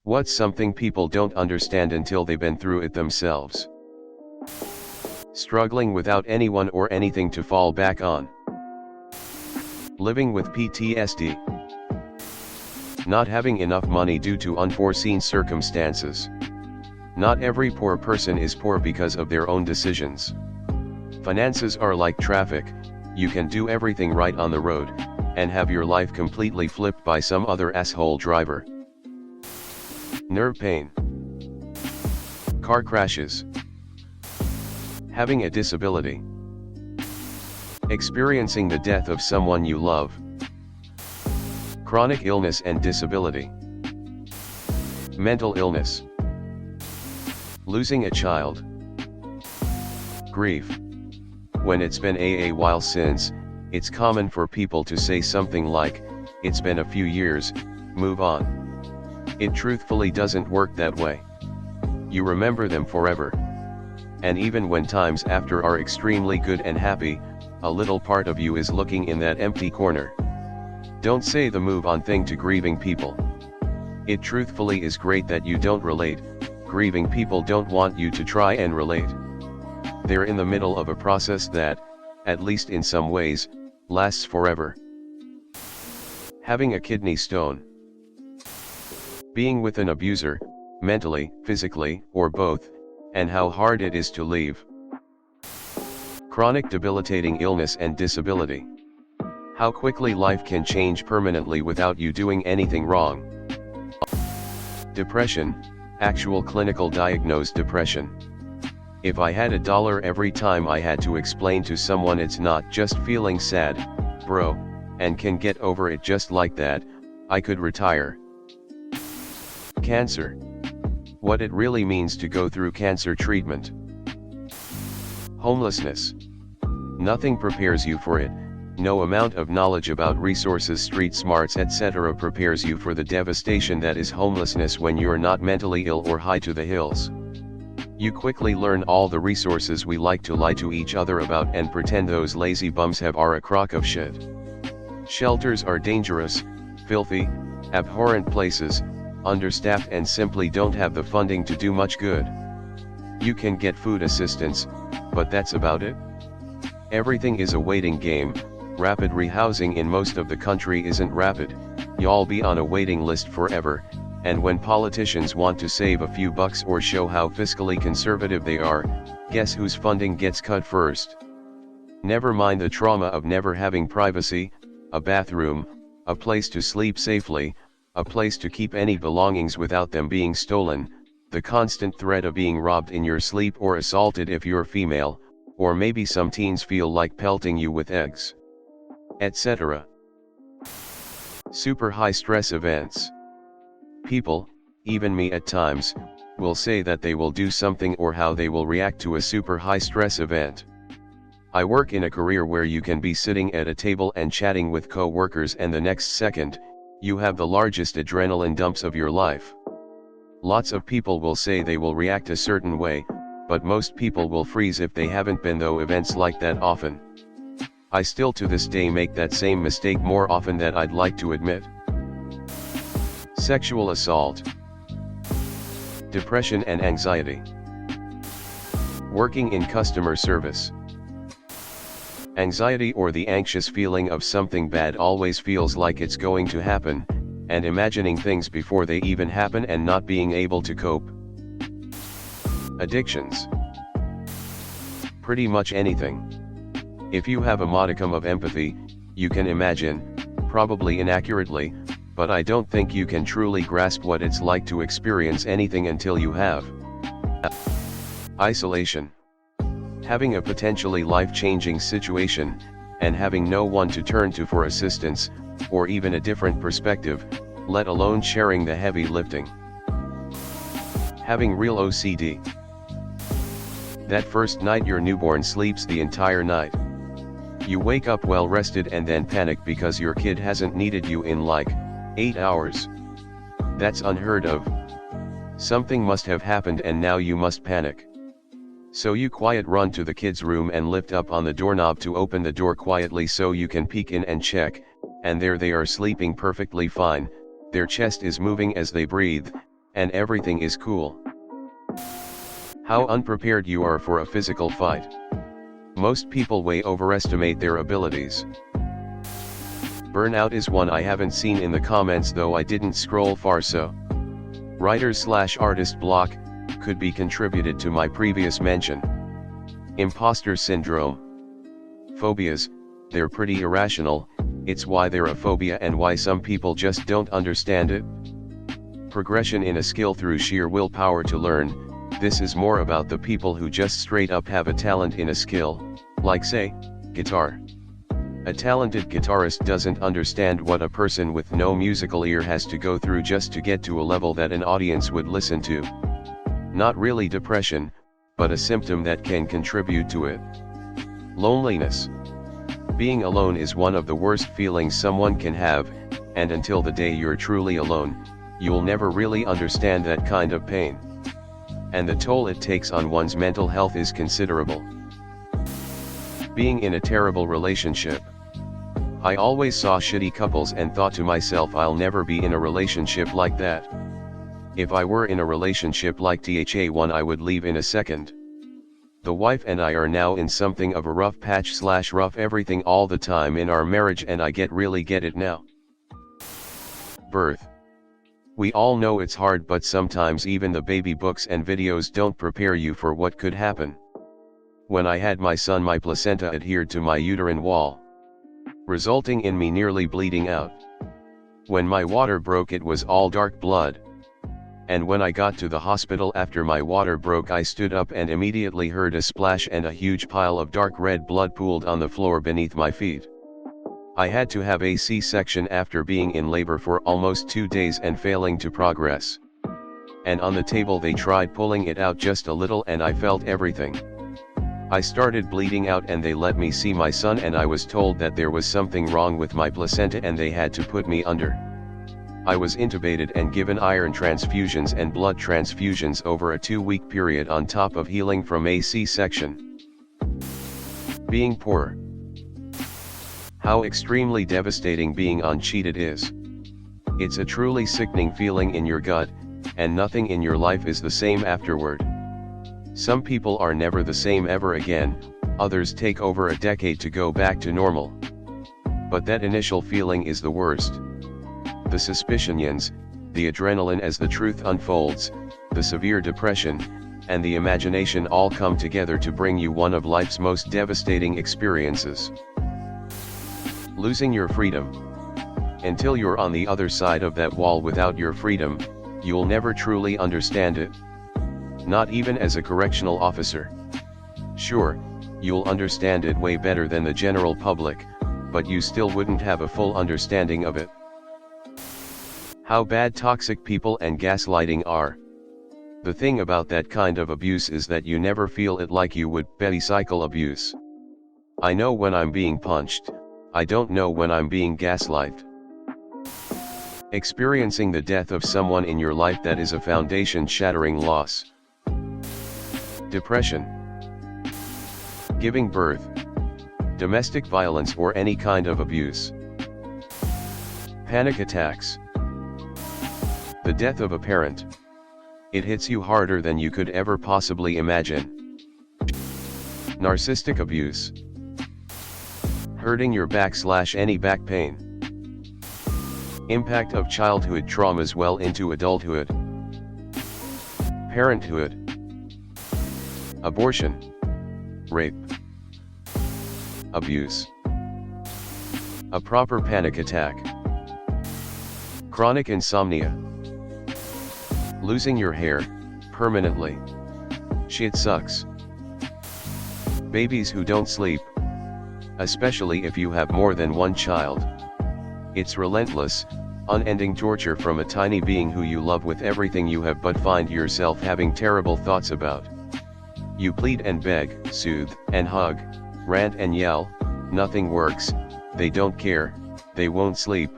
What's something people don't understand until they've been through it themselves? Struggling without anyone or anything to fall back on. Living with PTSD. Not having enough money due to unforeseen circumstances. Not every poor person is poor because of their own decisions. Finances are like traffic, you can do everything right on the road, and have your life completely flipped by some other asshole driver. Nerve pain. Car crashes. Having a disability. Experiencing the death of someone you love. Chronic illness and disability. Mental illness. Losing a child. Grief. When it's been a while since, it's common for people to say something like, "It's been a few years, move on." It truthfully doesn't work that way. You remember them forever. And even when times after are extremely good and happy, a little part of you is looking in that empty corner. Don't say the move on thing to grieving people. It truthfully is great that you don't relate. Grieving people don't want you to try and relate. They're in the middle of a process that, at least in some ways, lasts forever. Having a kidney stone. Being with an abuser, mentally, physically, or both, and how hard it is to leave. Chronic debilitating illness and disability. How quickly life can change permanently without you doing anything wrong. Depression, actual clinical diagnosed depression. If I had $1 every time I had to explain to someone it's not just feeling sad, bro, and can get over it just like that, I could retire. Cancer. What it really means to go through cancer treatment. Homelessness. Nothing prepares you for it, no amount of knowledge about resources, street smarts, etc. prepares you for the devastation that is homelessness when you're not mentally ill or high to the hills. You quickly learn all the resources we like to lie to each other about and pretend those lazy bums have are a crock of shit. Shelters are dangerous, filthy, abhorrent places, understaffed and simply don't have the funding to do much good. You can get food assistance, but that's about it. Everything is a waiting game. Rapid rehousing in most of the country isn't rapid. Y'all be on a waiting list forever, and when politicians want to save a few bucks or show how fiscally conservative they are, guess whose funding gets cut first? Never mind the trauma of never having privacy, a bathroom, a place to sleep safely, a place to keep any belongings without them being stolen, the constant threat of being robbed in your sleep or assaulted if you're female, or maybe some teens feel like pelting you with eggs, etc. Super high stress events. People, even me at times, will say that they will do something or how they will react to a super high stress event. I work in a career where you can be sitting at a table and chatting with co-workers and the next second, you have the largest adrenaline dumps of your life. Lots of people will say they will react a certain way, but most people will freeze if they haven't been through events like that often. I still to this day make that same mistake more often than I'd like to admit. Sexual assault. Depression and anxiety. Working in customer service. Anxiety or the anxious feeling of something bad always feels like it's going to happen, and imagining things before they even happen and not being able to cope. Addictions. Pretty much anything. If you have a modicum of empathy, you can imagine, probably inaccurately, but I don't think you can truly grasp what it's like to experience anything until you have. Isolation. Having a potentially life-changing situation, and having no one to turn to for assistance, or even a different perspective, let alone sharing the heavy lifting. Having real OCD. That first night your newborn sleeps the entire night. You wake up well rested and then panic because your kid hasn't needed you in like 8 hours. That's unheard of. Something must have happened and now you must panic. So you quiet run to the kid's room and lift up on the doorknob to open the door quietly so you can peek in and check, and there they are sleeping perfectly fine, their chest is moving as they breathe, and everything is cool. How unprepared you are for a physical fight. Most people way overestimate their abilities. Burnout is one I haven't seen in the comments, though I didn't scroll far, so writer's/artist block could be contributed to my previous mention. Imposter syndrome. Phobias, they're pretty irrational, it's why they're a phobia and why some people just don't understand it. Progression in a skill through sheer willpower to learn, this is more about the people who just straight up have a talent in a skill, like say, guitar. A talented guitarist doesn't understand what a person with no musical ear has to go through just to get to a level that an audience would listen to. Not really depression, but a symptom that can contribute to it. Loneliness. Being alone is one of the worst feelings someone can have, and until the day you're truly alone, you'll never really understand that kind of pain. And the toll it takes on one's mental health is considerable. Being in a terrible relationship. I always saw shitty couples and thought to myself, I'll never be in a relationship like that. If I were in a relationship like THA1, I would leave in a second. The wife and I are now in something of a rough patch/rough everything all the time in our marriage, and I really get it now. Birth. We all know it's hard, but sometimes even the baby books and videos don't prepare you for what could happen. When I had my son, my placenta adhered to my uterine wall, resulting in me nearly bleeding out. When my water broke, it was all dark blood. And when I got to the hospital after my water broke, I stood up and immediately heard a splash and a huge pile of dark red blood pooled on the floor beneath my feet. I had to have a C-section after being in labor for almost 2 days and failing to progress. And on the table they tried pulling it out just a little and I felt everything. I started bleeding out and they let me see my son, and I was told that there was something wrong with my placenta and they had to put me under. I was intubated and given iron transfusions and blood transfusions over a 2-week period on top of healing from a C-section. Being poor. How extremely devastating being uncheated is. It's a truly sickening feeling in your gut, and nothing in your life is the same afterward. Some people are never the same ever again, others take over a decade to go back to normal. But that initial feeling is the worst. The suspicions, the adrenaline as the truth unfolds, the severe depression, and the imagination all come together to bring you one of life's most devastating experiences. Losing your freedom. Until you're on the other side of that wall without your freedom, you'll never truly understand it. Not even as a correctional officer. Sure, you'll understand it way better than the general public, but you still wouldn't have a full understanding of it. How bad toxic people and gaslighting are. The thing about that kind of abuse is that you never feel it like you would petty cycle abuse. I know when I'm being punched, I don't know when I'm being gaslighted. Experiencing the death of someone in your life that is a foundation-shattering loss. Depression. Giving birth. Domestic violence or any kind of abuse. Panic attacks. The death of a parent. It hits you harder than you could ever possibly imagine. Narcissistic abuse. Hurting your back/any back pain. Impact of childhood traumas well into adulthood. Parenthood. Abortion. Rape. Abuse. A proper panic attack. Chronic insomnia. Losing your hair, permanently. Shit sucks. Babies who don't sleep. Especially if you have more than one child. It's relentless, unending torture from a tiny being who you love with everything you have but find yourself having terrible thoughts about. You plead and beg, soothe and hug, rant and yell, nothing works, they don't care, they won't sleep.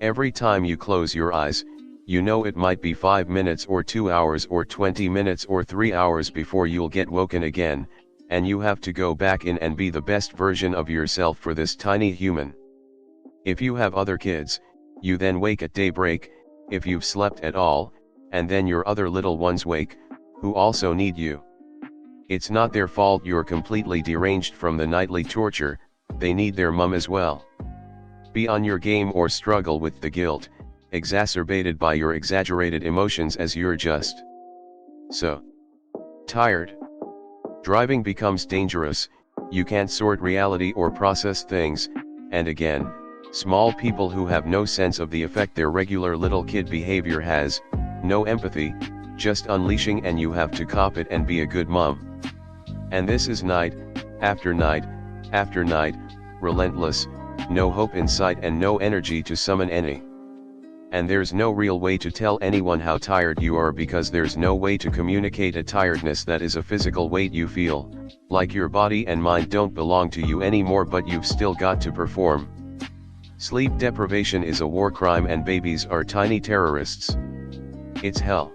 Every time you close your eyes, you know it might be 5 minutes or 2 hours or 20 minutes or 3 hours before you'll get woken again, and you have to go back in and be the best version of yourself for this tiny human. If you have other kids, you then wake at daybreak. If you've slept at all, and then your other little ones wake, who also need you. It's not their fault you're completely deranged from the nightly torture, they need their mum as well. Be on your game or struggle with the guilt, exacerbated by your exaggerated emotions as you're just so tired. Driving becomes dangerous, you can't sort reality or process things, and again, small people who have no sense of the effect their regular little kid behavior has, no empathy, just unleashing, and you have to cop it and be a good mom. And this is night, after night, after night, relentless, no hope in sight and no energy to summon any. And there's no real way to tell anyone how tired you are because there's no way to communicate a tiredness that is a physical weight you feel, like your body and mind don't belong to you anymore but you've still got to perform. Sleep deprivation is a war crime and babies are tiny terrorists. It's hell.